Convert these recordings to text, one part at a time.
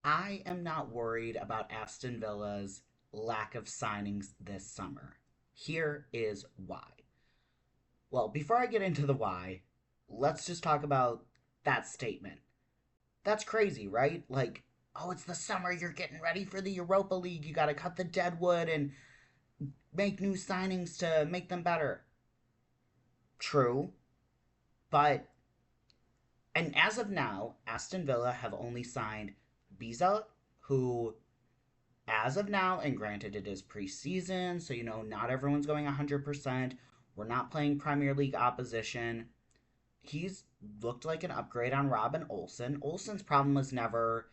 I am not worried about Aston Villa's lack of signings this summer. Here is why. Well, before I get into the why, let's just talk about that statement. That's crazy, right? Like, oh, it's the summer, you're getting ready for the Europa League, you gotta cut the dead wood and make new signings to make them better. True, but, and as of now, Aston Villa have only signed Biza, who as of now, and granted it is preseason, so not everyone's going 100%. We're not playing Premier League opposition. He's looked like an upgrade on Robin Olsen. Olsen's problem was never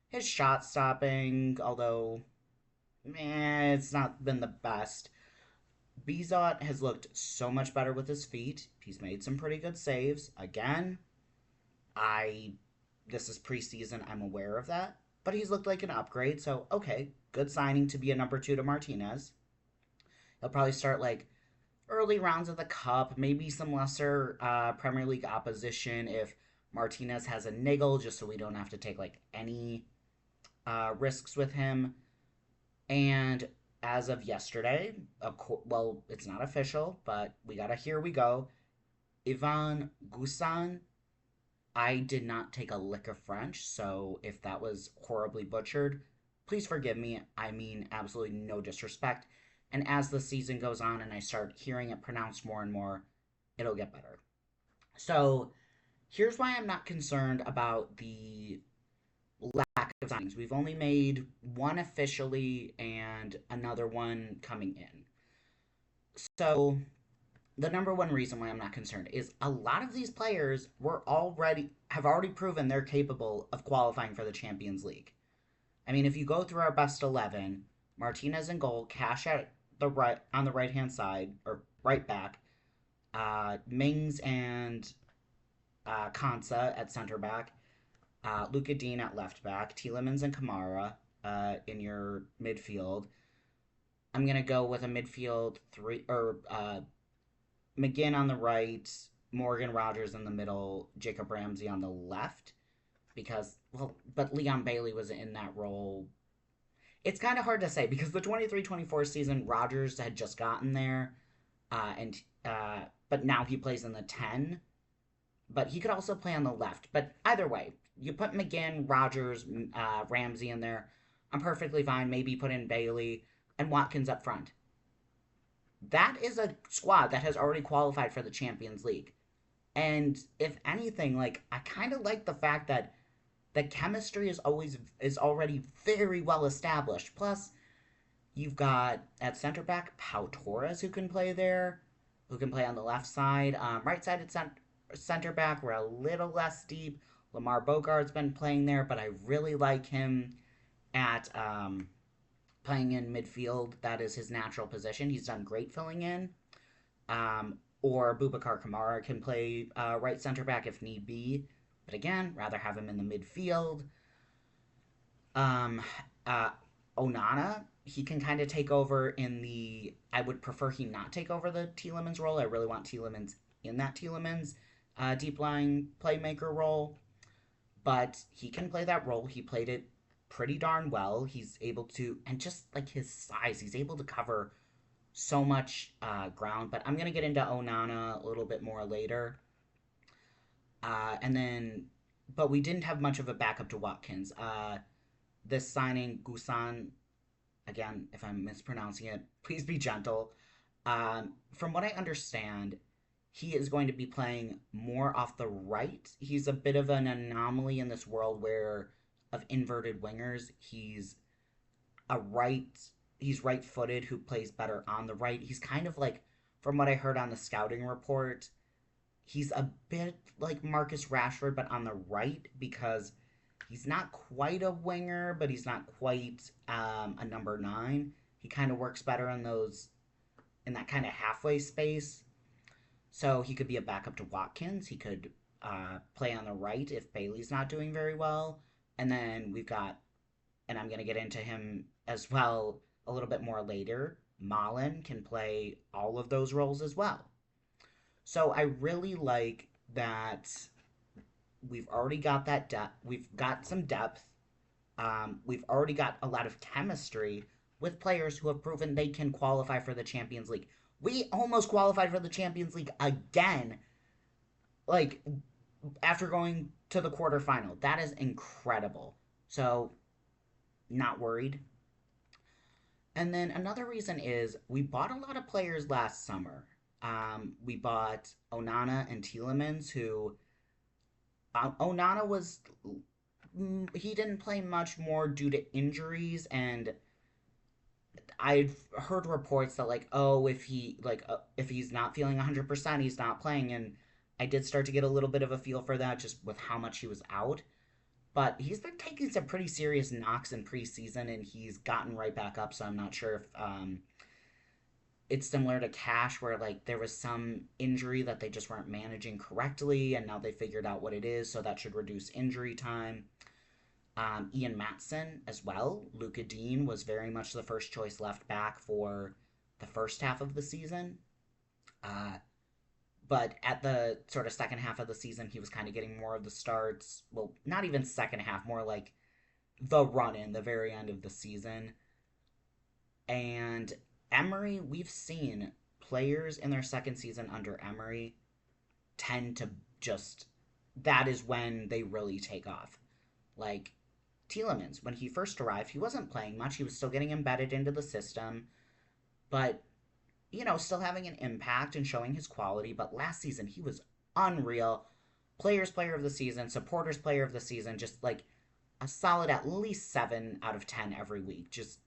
his shot stopping, although it's not been the best. Bizot has looked so much better with his feet. He's made some pretty good saves. Again, I this is preseason, I'm aware of that. But he's looked like an upgrade, so okay, good signing to be a number two to Martinez. He'll probably start like early rounds of the cup, maybe some lesser Premier League opposition if Martinez has a niggle, just so we don't have to take like any risks with him. And as of yesterday, well, it's not official, but we got a here we go. Ivan Gusan. I did not take a lick of French, so if that was horribly butchered, please forgive me. I mean, absolutely no disrespect. And as the season goes on and I start hearing it pronounced more and more, it'll get better. So here's why I'm not concerned about the lack of signings. We've only made one officially and another one coming in. So the number one reason why I'm not concerned is a lot of these players have already proven they're capable of qualifying for the Champions League. I mean, if you go through our best 11, Martinez in goal, Cash at the right on the right hand side or right back, Mings and Kansa at center back, Luka Dean at left back, Tielemans and Kamara in your midfield. I'm gonna go with a midfield three or McGinn on the right, Morgan Rogers in the middle, Jacob Ramsey on the left. Because, well, but Leon Bailey was in that role. It's kind of hard to say because the 23-24 season, Rogers had just gotten there, and but now he plays in the 10. But he could also play on the left. But either way, you put McGinn, Rogers, Ramsey in there. I'm perfectly fine. Maybe put in Bailey and Watkins up front. That is a squad that has already qualified for the Champions League. And if anything, like I kind of like the fact that the chemistry is already very well established. Plus, you've got at center back Pau Torres who can play there, who can play on the left side. Right side at center back, we're a little less deep. Lamar Bogart's been playing there, but I really like him at playing in midfield. That is his natural position. He's done great filling in. Or Boubacar Kamara can play right center back if need be. But again, rather have him in the midfield. Um, uh, Onana, he can kind of take over in the. I would prefer he not take over the Tielemans role. I really want Tielemans in that Tielemans deep lying playmaker role. But he can play that role. He played it pretty darn well. He's able to, and just like his size, he's able to cover so much ground. But I'm going to get into Onana a little bit more later. And then, but we didn't have much of a backup to Watkins. This signing, Gusan, again, if I'm mispronouncing it, please be gentle. From what I understand, he is going to be playing more off the right. He's a bit of an anomaly in this world where of inverted wingers. A right he's right-footed who plays better on the right. He's kind of like from what I heard on the scouting report, he's a bit like Marcus Rashford but on the right because he's not quite a winger, but he's not quite a number 9. He kind of works better in that kind of halfway space. So he could be a backup to Watkins. He could play on the right if Bailey's not doing very well. And then we've got, and I'm going to get into him as well a little bit more later. Malin can play all of those roles as well. So I really like that we've already got that depth. We've got some depth. We've already got a lot of chemistry with players who have proven they can qualify for the Champions League. We almost qualified for the Champions League again, like after going to the quarterfinal. That is incredible. So, not worried. And then another reason is we bought a lot of players last summer. We bought Onana and Tielemans, who Onana was he didn't play much more due to injuries, and I've heard reports that like, oh, if he's not feeling 100%, he's not playing, and I did start to get a little bit of a feel for that just with how much he was out. But he's been taking some pretty serious knocks in preseason, and he's gotten right back up. So I'm not sure if it's similar to Cash, where like there was some injury that they just weren't managing correctly, and now they figured out what it is, so that should reduce injury time. Ian Matson as well. Luca Dean was very much the first choice left back for the first half of the season. Uh, but at the sort of second half of the season, he was kind of getting more of the starts. Well, not even second half, more like the run in, the very end of the season. And Emery, we've seen players in their second season under Emery tend to just, that is when they really take off. Like Tielemans, when he first arrived, he wasn't playing much. He was still getting embedded into the system, but still having an impact and showing his quality. But last season, he was unreal. Players Player of the Season, Supporters Player of the Season, just like a solid at least 7 out of 10 every week. Just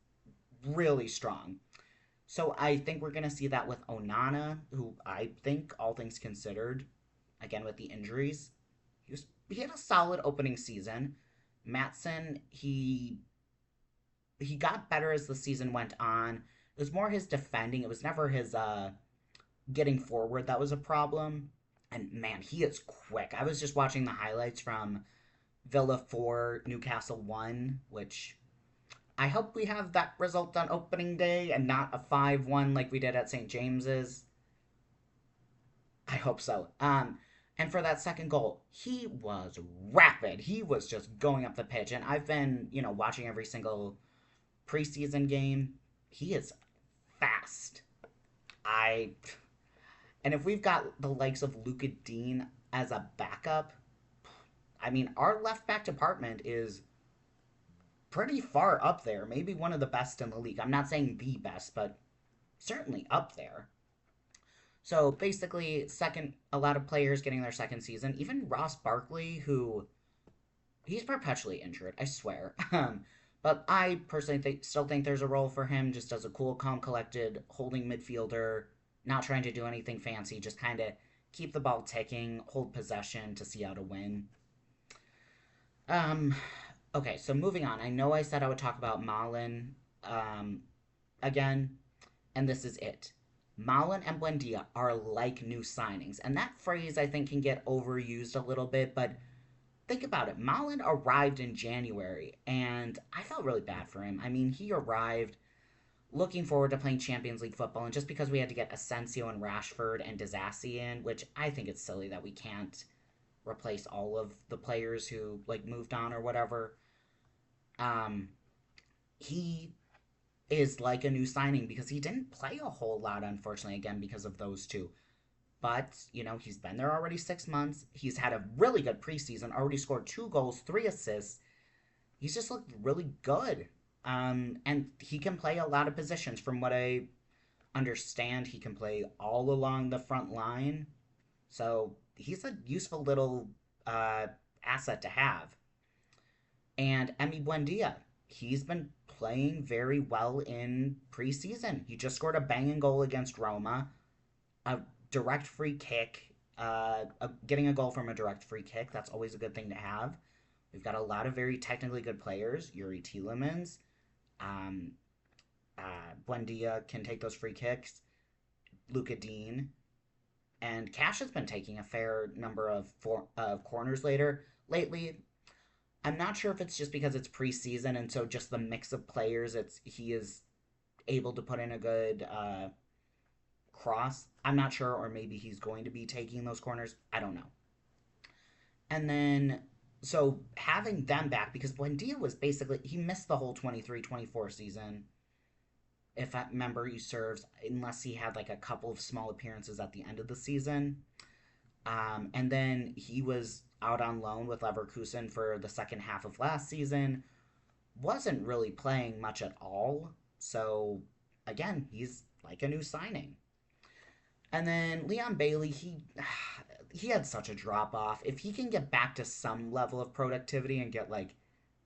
really strong. So I think we're going to see that with Onana, who I think, all things considered, again with the injuries, he had a solid opening season. Matson, he got better as the season went on. It was more his defending. It was never his getting forward that was a problem. And man, he is quick. I was just watching the highlights from Villa 4, Newcastle 1, which I hope we have that result on opening day and not a 5-1 like we did at St. James's. I hope so. And for that second goal, he was rapid. He was just going up the pitch. And I've been, watching every single preseason game. He is fast. I and if we've got the likes of Luca Dean as a backup, I mean, our left back department is pretty far up there. Maybe one of the best in the league. I'm not saying the best, but certainly up there. So basically, a lot of players getting their second season. Even Ross Barkley, who he's perpetually injured, I swear. But I personally still think there's a role for him, just as a cool, calm, collected holding midfielder, not trying to do anything fancy, just kind of keep the ball ticking, hold possession to see how to win. Um, okay, so moving on. I know I said I would talk about Malin again, and this is it. Malin and Buendia are like new signings, and that phrase I think can get overused a little bit, but think about it. Malin arrived in January, and I felt really bad for him. I mean, he arrived looking forward to playing Champions League football, and just because we had to get Asensio and Rashford and Disasi in, which I think it's silly that we can't replace all of the players who like moved on or whatever. Um, he is like a new signing because he didn't play a whole lot, unfortunately, again because of those two. But, he's been there already 6 months. He's had a really good preseason, already scored 2 goals, 3 assists. He's just looked really good. And he can play a lot of positions. From what I understand, he can play all along the front line. So he's a useful little asset to have. And Emi Buendia, he's been playing very well in preseason. He just scored a banging goal against Roma, a direct free kick, getting a goal from a direct free kick. That's always a good thing to have. We've got a lot of very technically good players. Yuri Tielemans, um, Buendia can take those free kicks. Luca Dean, and Cash has been taking a fair number of corners lately. I'm not sure if it's just because it's preseason and so just the mix of players, he is able to put in a good cross. I'm not sure, or maybe he's going to be taking those corners. I don't know. And then So having them back, because Buendia was basically, he missed the whole 23-24 season. If I remember, he serves, unless he had like a couple of small appearances at the end of the season. And then he was out on loan with Leverkusen for the second half of last season. Wasn't really playing much at all. So, again, he's like a new signing. And then Leon Bailey, he had such a drop off. If he can get back to some level of productivity and get like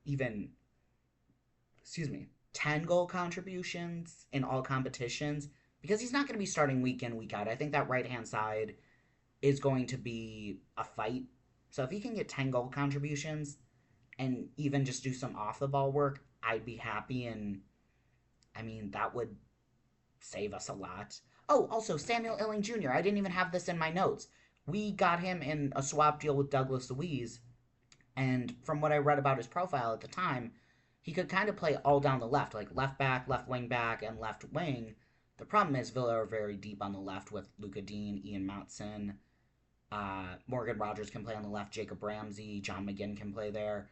even, excuse me, 10 goal contributions in all competitions, because he's not going to be starting week in, week out. I think that right hand side is going to be a fight. So if he can get 10 goal contributions and even just do some off the ball work, I'd be happy. And I mean, that would save us a lot. Oh, also, Samuel Illing Jr. I didn't even have this in my notes. We got him in a swap deal with Douglas Luiz, and from what I read about his profile at the time, he could kind of play all down the left, like left back, left wing back, and left wing. The problem is Villa are very deep on the left with Luca Dean, Ian Moutson. Morgan Rogers can play on the left, Jacob Ramsey, John McGinn can play there.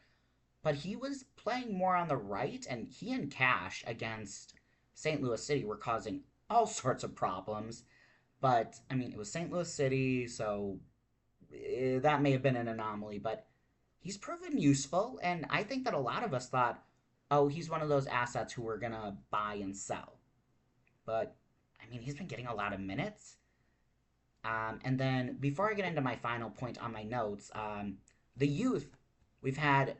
But he was playing more on the right, and he and Cash against St. Louis City were causing all sorts of problems. But, I mean, it was St. Louis City, so that may have been an anomaly, but he's proven useful, and I think that a lot of us thought, oh, he's one of those assets who we're going to buy and sell. But, I mean, he's been getting a lot of minutes. And then, before I get into my final point on my notes, the youth, we've had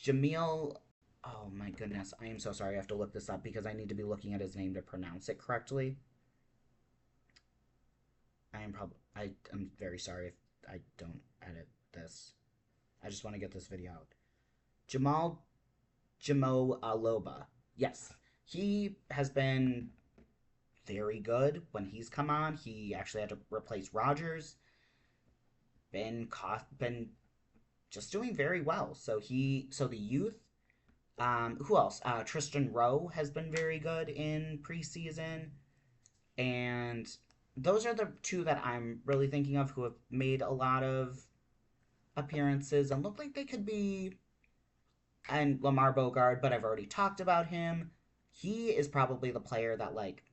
Jamil. Oh my goodness, I am so sorry. I have to look this up because I need to be looking at his name to pronounce it correctly. I'm very sorry if I don't edit this. I just want to get this video out. Jamal Jamo Aloba. Yes, he has been very good when he's come on. He actually had to replace Rogers. Been just doing very well. So the youth. Who else? Tristan Rowe has been very good in preseason, and those are the two that I'm really thinking of who have made a lot of appearances and look like they could be. And Lamar Bogard, but I've already talked about him. He is probably the player that like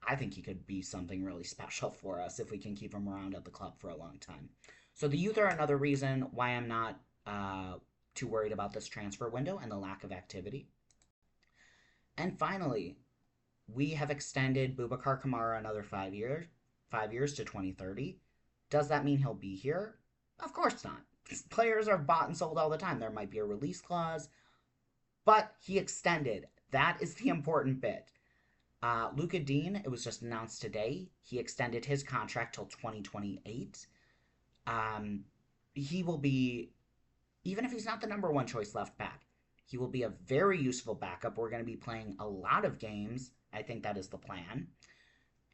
I think he could be something really special for us if we can keep him around at the club for a long time. So the youth are another reason why I'm not too worried about this transfer window and the lack of activity. And finally, we have extended Boubacar Kamara another 5 years to 2030. Does that mean he'll be here? Of course not. Players are bought and sold all the time. There might be a release clause, but he extended. That is the important bit. Luca Dean, it was just announced today, he extended his contract till 2028. He will be, even if he's not the number one choice left back, he will be a very useful backup. We're going to be playing a lot of games. I think that is the plan.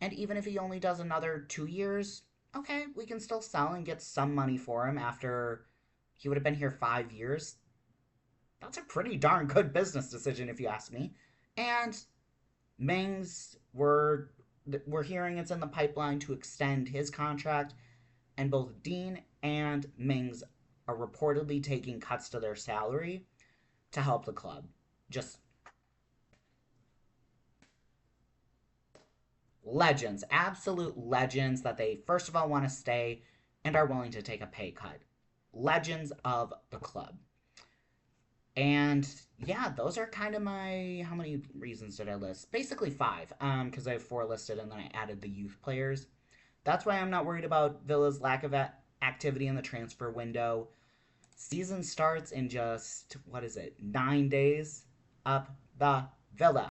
And even if he only does another 2 years, okay, we can still sell and get some money for him after he would have been here 5 years. That's a pretty darn good business decision, if you ask me. And Mings, we're hearing it's in the pipeline to extend his contract, and both Dean and Mings are reportedly taking cuts to their salary to help the club. Just legends, absolute legends that they first of all want to stay and are willing to take a pay cut. Legends of the club. And yeah, those are kind of my, how many reasons did I list? Basically five, because I have four listed and then I added the youth players. That's why I'm not worried about Villa's lack of activity in the transfer window. Season starts in just, what is it, 9 days? Up the Villa.